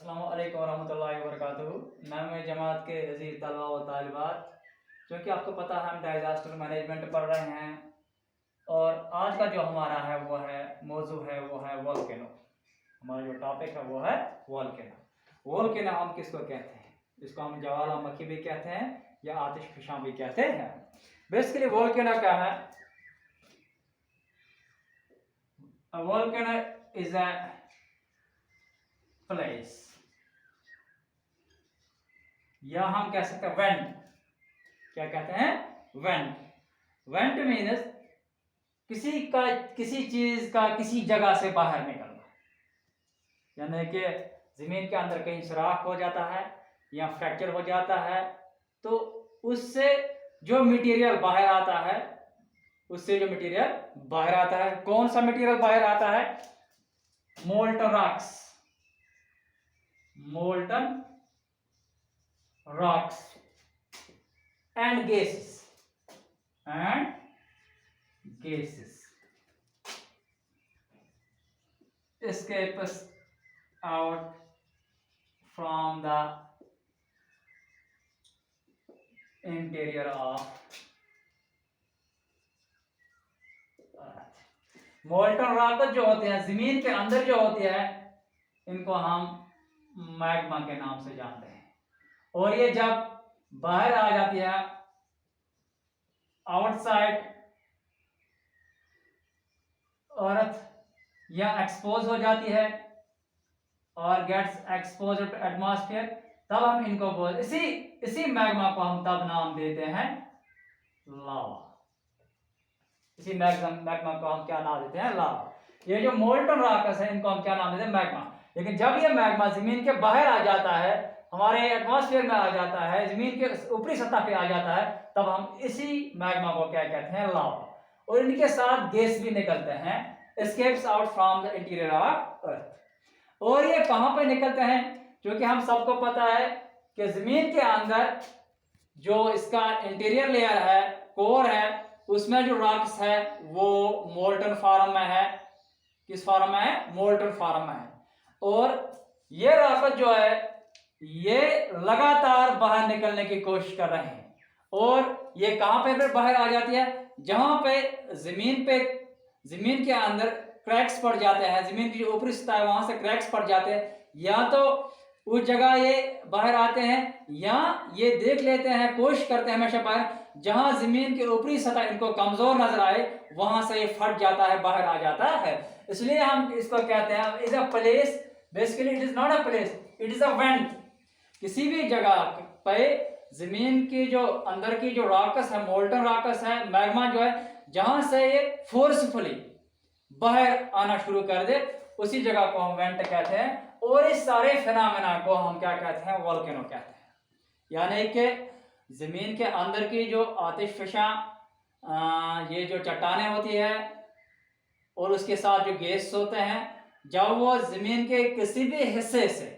अस्सलामु अलैकुम वरहमतुल्लाहि वबरकातुहू। मैं जमात के अजीज़ तलबा व तालिबात, क्योंकि आपको पता है हम डिज़ास्टर मैनेजमेंट पढ़ रहे हैं और आज का जो हमारा है वो है मौजू है वो है वोल्केनो। हमारा जो टॉपिक है वो है वोल्केनो। वोल्केनो हम किसको कहते हैं? इसको हम ज्वालामुखी भी कहते हैं या आतिशफशां भी कहते हैं। बेसिकली वोल्केनो क्या है? वोल्केनो इज अ प्लेस, या हम कह सकते हैं वेंट। क्या कहते हैं? वेंट। वेंट मीन्स किसी चीज का किसी जगह से बाहर निकलना, यानी कि जमीन के अंदर कहीं सुराख हो जाता है या फ्रैक्चर हो जाता है, तो उससे जो मटेरियल बाहर आता है, कौन सा मटेरियल बाहर आता है? Molten rocks and gases escapes out from the interior of earth। Molten rock जो होते हैं जमीन के अंदर जो होती है, इनको हम मैग्मा के नाम से जानते हैं। और ये जब बाहर आ जाती है आउटसाइड अर्थ या एक्सपोज हो जाती है और गेट्स एक्सपोज टू एटमॉस्फेयर, तब हम इनको इसी मैग्मा को हम तब नाम देते हैं लावा। इसी मैग्मा को हम क्या नाम देते हैं? लावा। ये जो मोल्टन रॉक्स है इनको हम क्या नाम देते हैं? मैग्मा। लेकिन जब ये मैग्मा जमीन के बाहर आ जाता है, हमारे एटमॉस्फेयर में आ जाता है, जमीन के ऊपरी सतह पे आ जाता है, तब हम इसी मैग्मा को क्या कहते हैं? लावा। और इनके साथ गैस भी निकलते हैं, escapes out from the interior of earth. और ये कहां पे निकलते हैं? क्योंकि हम सबको पता है कि जमीन के अंदर जो इसका इंटीरियर लेयर है, कोर है, उसमें जो रॉक्स है वो मोल्टन फॉर्म में है। किस फॉर्म में है? मोल्टन फॉर्म में है। और ये रॉक जो है ये लगातार बाहर निकलने की कोशिश कर रहे हैं। और ये कहां पे फिर बाहर आ जाती है? जहां पे जमीन के अंदर क्रैक्स पड़ जाते हैं, जमीन की जो ऊपरी सतह है वहां से क्रैक्स पड़ जाते हैं, या तो उस जगह ये बाहर आते हैं या ये देख लेते हैं, कोशिश करते हैं हमेशा बाहर, जहां जमीन की ऊपरी सतह इनको कमजोर नजर आए वहां से ये फट जाता है, बाहर आ जाता है। इसलिए हम इसको कहते हैं is a place. Basically it is not a place, it is a went. किसी भी जगह पे जमीन की जो अंदर की जो रॉकस है, मोल्टन रॉकस है, मैग्मा जो है, जहां से ये फोर्सफुली बाहर आना शुरू कर दे, उसी जगह को हम वेंट कहते हैं। और इस सारे फिनोमेना को हम क्या कहते हैं? वोल्केनो कहते हैं। यानी कि जमीन के अंदर की जो आतिशफशां ये जो चट्टानें होती है और उसके साथ जो गैस होते हैं, जब वो जमीन के किसी भी हिस्से से,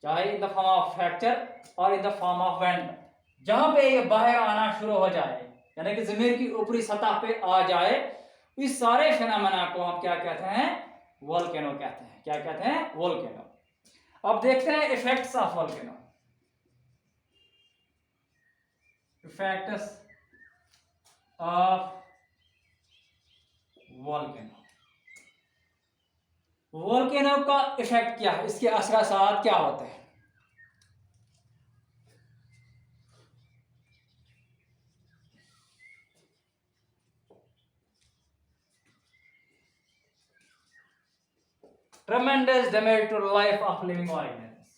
चाहे in the form of fracture और in the form of vent, जहां पे ये बाहर आना शुरू हो जाए, यानी कि जमीन की ऊपरी सतह पे आ जाए, इस सारे फिनोमेना को हम क्या कहते हैं? वोल्केनो कहते हैं। क्या कहते हैं? वोल्केनो। अब देखते हैं effects of volcano. Effects of volcano. Volcano का इफेक्ट क्या है? इसके असरात क्या होते हैं? Tremendous damage to life of living organisms।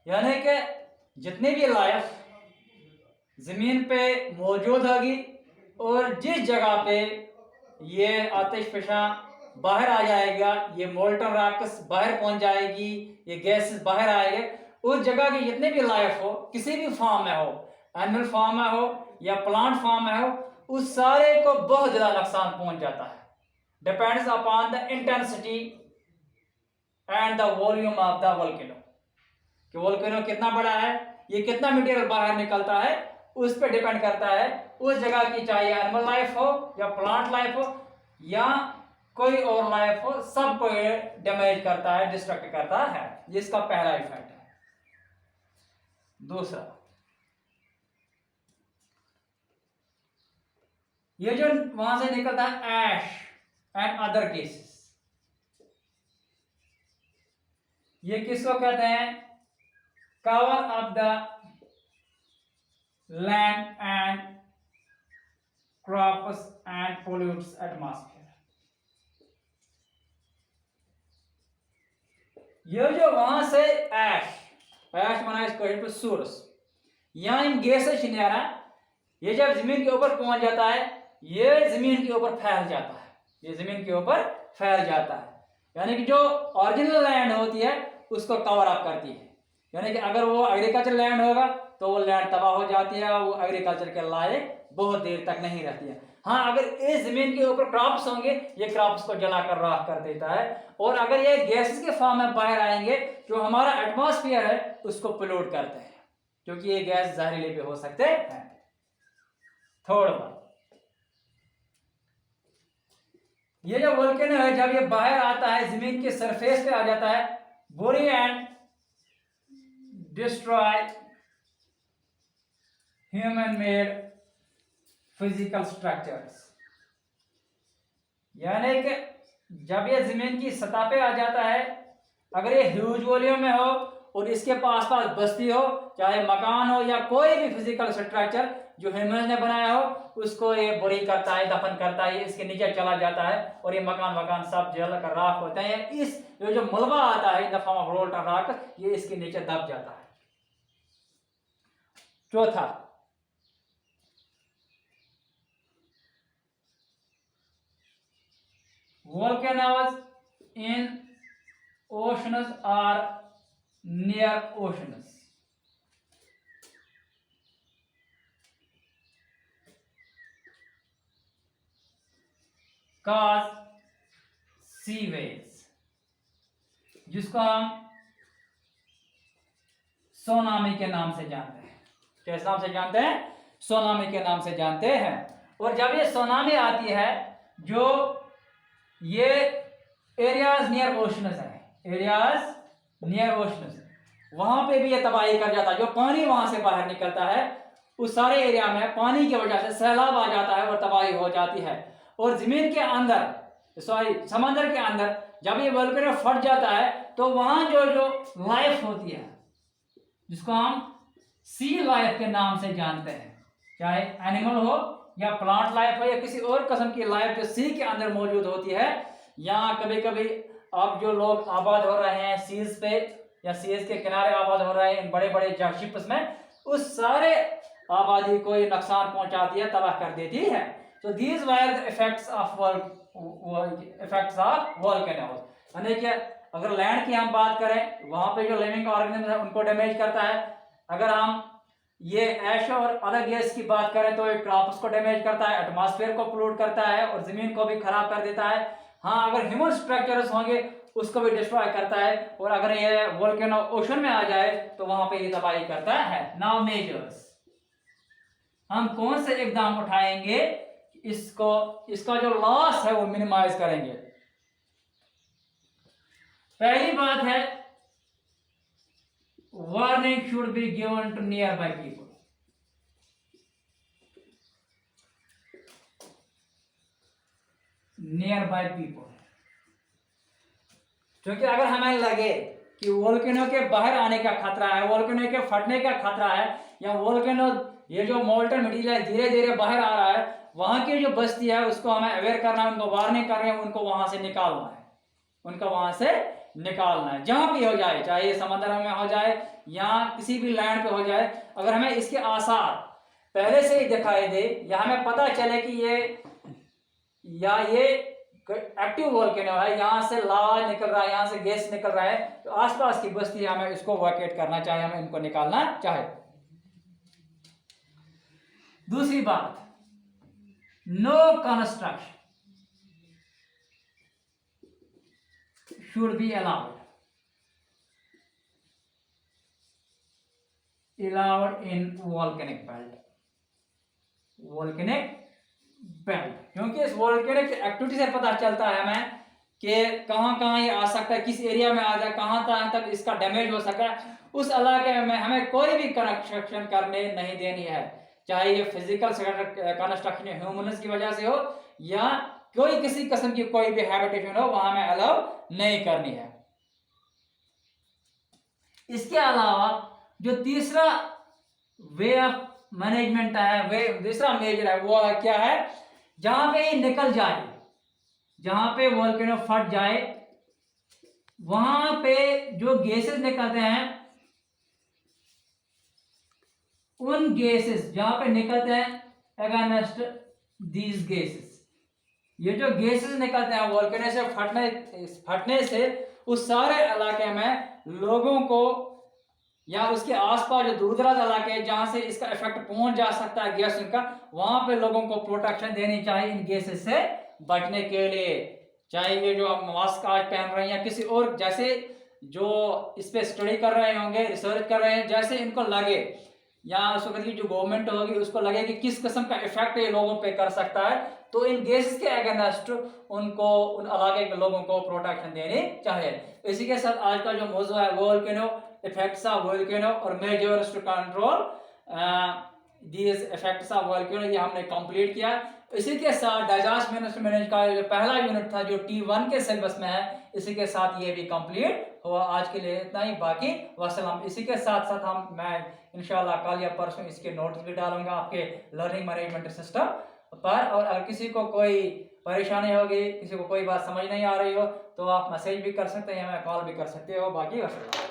यानी कि जितनी भी लाइफ जमीन पे मौजूद होगी और जिस जगह पे ये आतिशफशां बाहर आ जाएगा, ये मोल्टन रॉक्स बाहर पहुंच जाएगी, ये गैसेस बाहर आएंगे, उस जगह की जितनी भी लाइफ हो, किसी भी फॉर्म में हो, एनिमल फॉर्म में हो या प्लांट फॉर्म में हो, उस सारे को बहुत ज्यादा नुकसान पहुंच जाता है। Depends upon the intensity and the volume of the volcano. कि वोल्केनो कितना बड़ा है, ये कितना मटेरियल बाहर निकलता है, उस पर डिपेंड करता है उस जगह की, चाहे एनिमल लाइफ हो या प्लांट लाइफ हो या कोई और लाइफ हो, सबको ये डैमेज करता है, डिस्ट्रक्ट करता है। ये इसका पहला इफेक्ट है। दूसरा, ये जो वहां से निकलता है एश एंड अदर केसेस, ये किसको कहते हैं? Cover of the land and crops and pollutes atmosphere. ये जो वहां से ऐश माना इसको सोर्स, यहां इन गैसेस नहीं आ रहा, ये जब जमीन के ऊपर पहुंच जाता है, ये जमीन के ऊपर फैल जाता है, ये जमीन के ऊपर फैल जाता है। यानी कि जो ओरिजिनल लैंड होती है उसको कवर अप करती है। यानी कि अगर वो एग्रीकल्चर लैंड होगा तो वो लैंड तबाह हो जाती है, वो एग्रीकल्चर के लायक बहुत देर तक नहीं रहती है। हाँ, अगर इस जमीन के ऊपर क्रॉप्स होंगे, ये क्रॉप्स को जलाकर राख कर देता है। और अगर ये गैसेस के फॉर्म में बाहर आएंगे, जो हमारा एटमॉस्फेयर है उसको पोल्यूट करते हैं, क्योंकि ये गैस जहरीले भी हो सकते हैं। थर्ड बात, ये जो वोल्केनो है जब ये बाहर आता है, जमीन के सरफेस पे आ जाता है, बुरी and destroy human made physical structures. यानी कि जब ये जमीन की सतह पे आ जाता है, अगर ये ह्यूज वॉल्यूम में हो और इसके पास बस्ती हो, चाहे मकान हो या कोई भी फिजिकल स्ट्रक्चर जो ह्यूमन ने बनाया हो, उसको ये बुरी करता है, दफन करता है, इसके नीचे चला जाता है और ये मकान सब जल कर राख होते हैं। इस जो मलबा आता है in the form of rolled rock, ये इसके नीचे दब जाता है। चौथा, volcanoes in oceans or near oceans cause sea waves, जिसको हम सोनामी के नाम से जानते हैं। किस नाम से जानते हैं? सोनामी के नाम से जानते हैं। और जब ये सोनामी आती है, जो ये एरियाज नियर ओशनस है, एरियाज नियर ओशनस, वहां पे भी ये तबाही कर जाता है। जो पानी वहां से बाहर निकलता है, उस सारे एरिया में पानी की वजह से सैलाब आ जाता है और तबाही हो जाती है। और जमीन के अंदर, समंदर के अंदर जब ये वोल्केनो फट जाता है, तो वहां जो लाइफ होती है, जिसको हम सी लाइफ के नाम से जानते हैं, चाहे एनिमल हो या प्लांट लाइफ हो या किसी और किस्म की लाइफ जो सी के अंदर मौजूद होती है। यहाँ कभी कभी अब जो लोग आबाद हो रहे हैं सीज पे या सीज के किनारे आबाद हो रहे हैं इन बड़े बड़े शिप्स में, उस सारे आबादी को ये नुकसान पहुंचाती है, तबाह कर देती है। तो these were the effects of volcanoes. यानी कि अगर लैंड की हम बात करें, वहां पे जो लिविंग ऑर्गेनिज्म है उनको डैमेज करता है। अगर हम ये ऐश और अदर गैस की बात करें तो ये क्रॉप्स को डैमेज करता है, एटमॉस्फेयर को पोल्यूट करता है और जमीन को भी खराब कर देता है। हाँ, अगर ह्यूमन स्ट्रक्चर्स होंगे उसको भी डिस्ट्रॉय करता है। और अगर ये वोल्केनो ओशन में आ जाए तो वहां पे ये तबाही करता है। नाउ मेजर्स, हम कौन से इकदाम उठाएंगे इसका जो लॉस है वो मिनिमाइज करेंगे? पहली बात है, warning should be given to nearby people. Nearby people, क्योंकि अगर हमें लगे कि वोल्केनो के बाहर आने का खतरा है, वोल्केनो के फटने का खतरा है, या वोल्केनो ये जो मोल्टन मटीरियल धीरे धीरे बाहर आ रहा है, वहां की जो बस्ती है उसको हमें अवेयर करना है, उनको वार्निंग करनी है, उनको वहां से निकालना है, उनको वहां से निकालना है। जहां भी हो जाए, चाहे ये समंदर में हो जाए या किसी भी लैंड पे हो जाए, अगर हमें इसके आसार पहले से ही दिखाई दे या हमें पता चले कि ये एक्टिव वोल्केनो है, यहां से लावा निकल रहा है, यहां से गैस निकल रहा है, तो आसपास की बस्ती हमें इसको वैकेट करना चाहिए, हमें इनको निकालना चाहिए। दूसरी बात, no construction should be allowed in volcanic belt। Volcanic belt, क्योंकि इस वोल्केनिक एक्टिविटी से पता चलता है हमें कि कहाँ कहाँ ये आ सकता है, किस एरिया में आ जाए, कहाँ तक इसका डैमेज हो सकता है। उस इलाके में हमें कोई भी कंस्ट्रक्शन करने नहीं देनी है, चाहे ये फिजिकल कंस्ट्रक्शन ह्यूमन्स की वजह से हो या कोई किसी किस्म की कोई भी हैबिटेशन हो, वहां में अलाउ नहीं करनी है। इसके अलावा जो तीसरा वे ऑफ मैनेजमेंट है, वे दूसरा मेजर है, वो क्या है, जहां पे ये निकल जाए, जहां पे वोल्केनो फट जाए, वहां पे जो गैसेस निकलते हैं, उन गैसेस जहां पे निकलते हैं अगेंस्ट दीज गैसेस, ये जो गैसेस निकलते हैं वोल्केनो से फटने से उस सारे इलाके में लोगों को या उसके आसपास जो दूर दराज इलाके हैं जहां से इसका इफेक्ट पहुंच जा सकता है गैस का, वहां पे लोगों को प्रोटेक्शन देनी चाहिए इन गैसेस से बचने के लिए। चाहे ये जो आप मास्क आज पहन रहे हैं या किसी और, जैसे जो इस पे स्टडी कर रहे होंगे, रिसर्च कर रहे हैं, जैसे इनको लगे या उस वक्त की जो गवर्नमेंट होगी उसको लगे कि किस किस्म का इफेक्ट ये लोगों पे कर सकता है, तो इन गैसेस के अगेंस्ट उनको उन इलाके के लोगों को प्रोटेक्शन देनी चाहिए। इसी के साथ आज का जो मौजूद है वोल्केनो, इफेक्ट्स ऑफ वोल्केनो और measures to control these effects of volcano, ये हमने कंप्लीट किया। इसी के साथ डिजास्टर मैनेजमेंट का जो पहला यूनिट था जो T1 के सिलेबस में है, इसी के साथ ये भी कंप्लीट हुआ। आज के लिए इतना ही, बाकी वसलाम। इसी के साथ साथ मैं इंशाल्लाह कल या परसों इसके नोट्स भी डालूंगा आपके लर्निंग मैनेजमेंट सिस्टम पर, और अगर किसी को कोई परेशानी होगी, किसी को कोई बात समझ नहीं आ रही हो, तो आप मैसेज भी कर सकते हैं या मैं कॉल भी कर सकते हो। बाकी वसलाम।